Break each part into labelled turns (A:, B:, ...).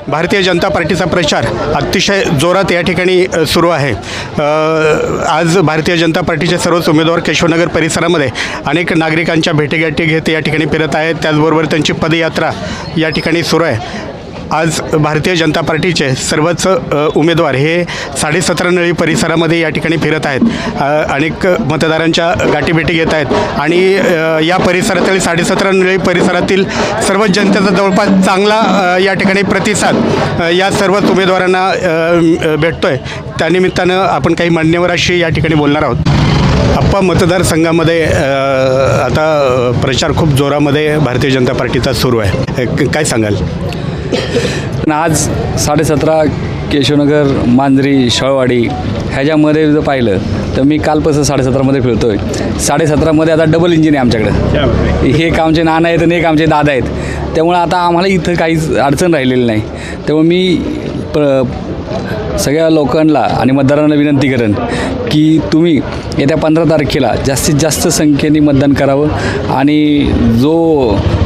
A: भारतीय जनता पार्टीचा प्रचार अतिशय जोरात या ठिकाणी सुरू आहे। आज भारतीय जनता पार्टीचे सर्वच उमेदवार केशवनगर परिसरामध्ये अनेक नागरिकांच्या भेटीगाठी घेत या ठिकाणी फिरत आहेत। त्याचबरोबर त्यांची पदयात्रा या ठिकाणी सुरू आहे। आज भारतीय जनता पार्टीचे सर्वच उमेदवार हे 17.5 नळी परिसरामध्ये या ठिकाणी फिरत आहेत। अनेक मतदारांच्या गाठीभेटी घेत आहेत आणि या परिसरातील 17.5 नळी परिसरातील सर्व जनतेचा जवळपास चांगला या ठिकाणी प्रतिसाद या सर्वच उमेदवारांना भेटतोय। त्यानिमित्तानं आपण काही मान्यवरांशी या ठिकाणी बोलणार आहोत। आप्पा, मतदारसंघामध्ये आता प्रचार खूप जोरामध्ये भारतीय जनता पार्टीचा सुरू आहे, काय सांगाल?
B: आज 17.5 केशवनगर, मांजरी, शळवाडी ह्याच्यामध्ये जर पाहिलं तर मी कालपासून 17.5मध्ये फिरतो आहे। 17.5मध्ये आता डबल इंजिन आहे आमच्याकडं। हे एक आमचे नाना आहेत आणि एक आमचे दादा आहेत, त्यामुळे आता आम्हाला इथं काहीच अडचण राहिलेली नाही। त्यामुळे मी सगळ्या लोकांना आणि मतदारांना विनंती करेन की तुम्ही येत्या 15 तारखेला जास्तीत जास्त संख्येने मतदान करावं आणि जो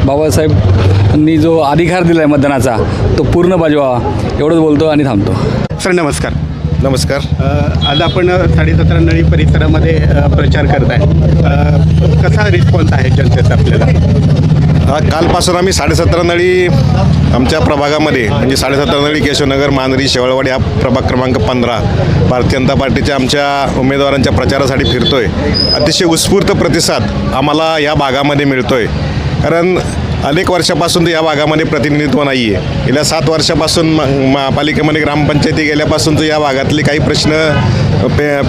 B: बाबासाहेबांनी जो अधिकार दिला आहे मतदानाचा तो पूर्ण बजावावा, एवढंच बोलतो आणि थांबतो।
A: सर नमस्कार।
C: नमस्कार।
A: आज आपण 17.5 नळी परिसरामध्ये प्रचार करताय, कसा रिस्पॉन्स आहे जनतेचा आपल्याला?
C: कालपासून आम्ही 17.5 नळी आमच्या प्रभागामध्ये म्हणजे 17.5 नळी केशवनगर, मांजरी, शेवळवाडी हा प्रभाग क्रमांक 15 भारतीय जनता पार्टीच्या आमच्या उमेदवारांच्या प्रचारासाठी फिरतोय। अतिशय उत्स्फूर्त प्रतिसाद आम्हाला या भागामध्ये मिळतोय, कारण अनेक वर्षापासून या भागामध्ये प्रतिनिधित्व नाही आहे। गेल्या 7 वर्षापासून महापालिकेमध्ये ग्रामपंचायती गेल्यापासून तर या भागातले काही प्रश्न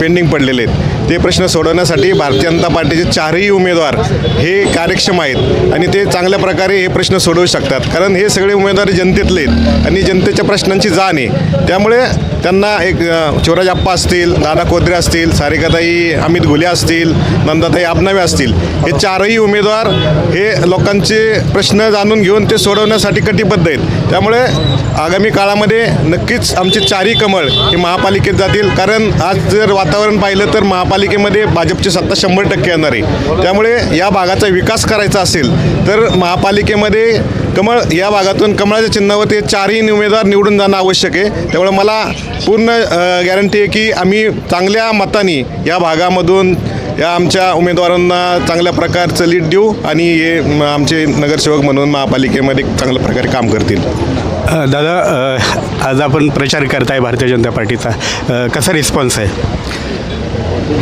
C: पेंडिंग पडलेले आहेत। ते प्रश्न सोडवण्यासाठी भारतीय जनता पार्टीचे 4ही उमेदवार हे कार्यक्षम आहेत आणि ते चांगल्या प्रकारे हे प्रश्न सोडवू शकतात, कारण हे सगळे उमेदवार जनतेतले आहेत आणि जनतेच्या प्रश्नांची जाण आहे। त्यामुळे त्यांना एक शिवराज आप्पा असतील, दादा कोदरे असतील, सारिकाताई अमित घुले असतील, नंदाताई आबनावे असतील, हे 4ही उमेदवार हे लोकांचे प्रश्न जाणून घेऊन ते सोडवण्यासाठी कटिबद्ध आहेत। त्यामुळे आगामी काळामध्ये नक्कीच आमचे 4ही कमळ हे महापालिकेत जातील, कारण आज जर वातावरण पाहिलं तर महापालिकेमध्ये भाजपची सत्ता 100% येणार आहे। त्यामुळे या भागाचा विकास करायचा असेल तर महापालिकेमध्ये कमळ या भागातून कमळाच्या चिन्हावर ते 4ही उमेदवार निवडून जाणं आवश्यक आहे। त्यामुळे मला पूर्ण गॅरंटी आहे की आम्ही चांगल्या मताने या भागामधून या आमच्या उमेदवारांना चांगल्या प्रकारचं लीड देऊ आणि हे आमचे नगरसेवक म्हणून महापालिकेमध्ये चांगल्या प्रकारे काम करतील।
A: दादा, आज आपण प्रचार करताय भारतीय जनता पार्टीचा, कसा रिस्पॉन्स आहे?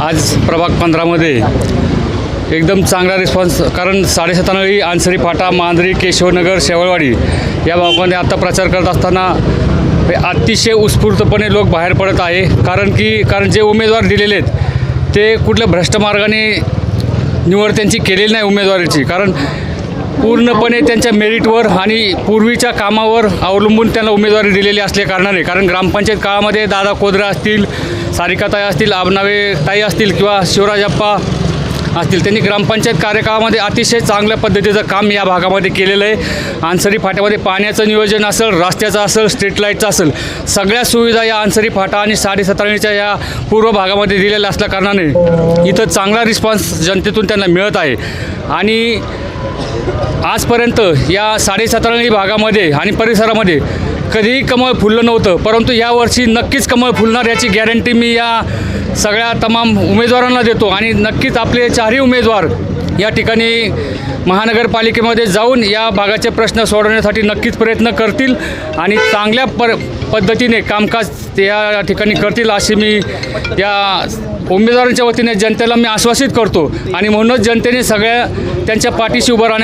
B: आज प्रभाग 15मध्ये एकदम चांगला रिस्पॉन्स, कारण 17.5 नळी, आंसरी फाटा, मांजरी, केशवनगर, शेवळवाडी या भागामध्ये आता प्रचार करत असताना अतिशय उत्स्फूर्तपणे लोक बाहेर पडत आहे। कारण जे उमेदवार दिलेले आहेत ते कुठल्या भ्रष्ट मार्गाने निवड त्यांची केलेली नाही उमेदवारीची, कारण पूर्णपणे त्यांच्या मेरिटवर आणि पूर्वीच्या कामावर अवलंबून त्यांना उमेदवारी दिलेली असल्या कारणाने, कारण ग्रामपंचायत काळामध्ये दादा कोदरे असतील, सारिकाताई असतील, आबनावे ताई असतील किंवा शिवराजप्पा असतील, त्यांनी ग्रामपंचायत कार्यकाळामध्ये अतिशय चांगल्या पद्धतीचं काम या भागामध्ये केलेलं आहे। आंसरी फाट्यामध्ये पाण्याचं नियोजन असेल, रस्त्याचं असेल, स्ट्रीट लाईटचं असेल, सगळ्या सुविधा या आंसरी फाटा आणि 17.5 नळीच्या या पूर्व भागामध्ये दिलेल्या असल्या कारणाने इथं चांगला रिस्पॉन्स जनतेतून त्यांना मिळत आहे। आणि आजपर्यंत या 17.5 नळी भागामध्ये आणि परिसरामध्ये कधीही कमळ फुललं नव्हतं, परंतु यावर्षी नक्कीच कमळ फुलणार याची गॅरंटी मी या सगळ्या तमाम उमेदवारांना देतो आणि नक्कीच आपले 4ही उमेदवार या ठिकाणी महानगरपालिकेमध्ये जाऊन या भागाचे प्रश्न सोडवण्यासाठी नक्कीच प्रयत्न करतील आणि चांगल्या पद्धतीने कामकाज या ठिकाणी करतील अशी मी या उमेदवारांच्या वतीने जनतेला मी आश्वासित करतो आणि म्हणूनच जनतेने सगळ्या त्यांच्या पाठीशी उभं राहण्याची